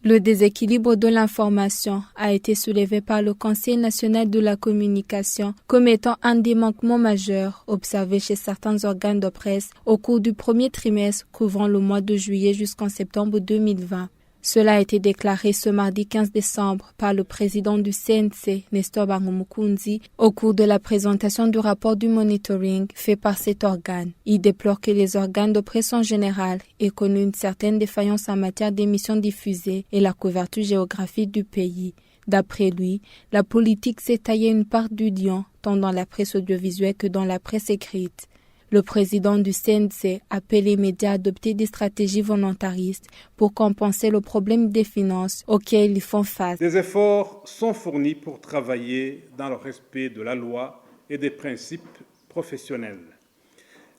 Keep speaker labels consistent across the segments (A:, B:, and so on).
A: Le déséquilibre de l'information a été soulevé par le Conseil national de la communication comme étant un des manquements majeurs observés chez certains organes de presse au cours du premier trimestre couvrant le mois de juillet jusqu'en septembre 2020. Cela a été déclaré ce mardi 15 décembre par le président du CNC, Nestor Bangoumukunzi, au cours de la présentation du rapport du monitoring fait par cet organe. Il déplore que les organes de presse en général aient connu une certaine défaillance en matière d'émissions diffusées et la couverture géographique du pays. D'après lui, la politique s'est taillée une part du lion, tant dans la presse audiovisuelle que dans la presse écrite. Le président du CNC appelle les médias à adopter des stratégies volontaristes pour compenser le problème des finances auxquelles ils font face.
B: Des efforts sont fournis pour travailler dans le respect de la loi et des principes professionnels.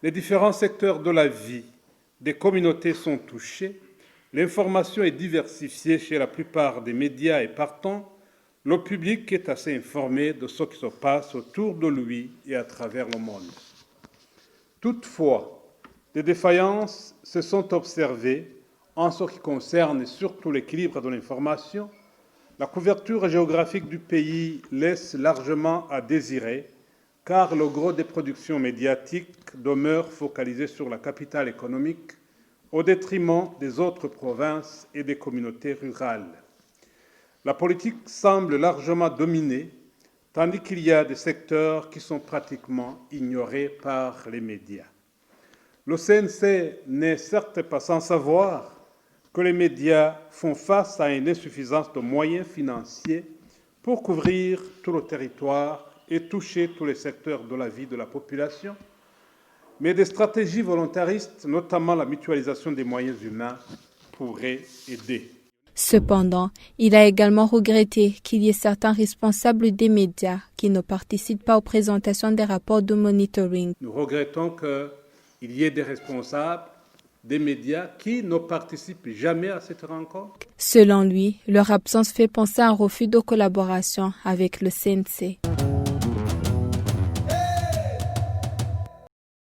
B: Les différents secteurs de la vie des communautés sont touchés. L'information est diversifiée chez la plupart des médias et partant, le public est assez informé de ce qui se passe autour de lui et à travers le monde. Toutefois, des défaillances se sont observées en ce qui concerne surtout l'équilibre de l'information. La couverture géographique du pays laisse largement à désirer, car le gros des productions médiatiques demeure focalisé sur la capitale économique au détriment des autres provinces et des communautés rurales. La politique semble largement dominée, tandis qu'il y a des secteurs qui sont pratiquement ignorés par les médias. Le CNC n'est certes pas sans savoir que les médias font face à une insuffisance de moyens financiers pour couvrir tout le territoire et toucher tous les secteurs de la vie de la population, mais des stratégies volontaristes, notamment la mutualisation des moyens humains, pourraient aider.
A: Cependant, il a également regretté qu'il y ait certains responsables des médias qui ne participent pas aux présentations des rapports de monitoring.
B: Nous regrettons qu'il y ait des responsables des médias qui ne participent jamais à cette rencontre.
A: Selon lui, leur absence fait penser à un refus de collaboration avec le CNC.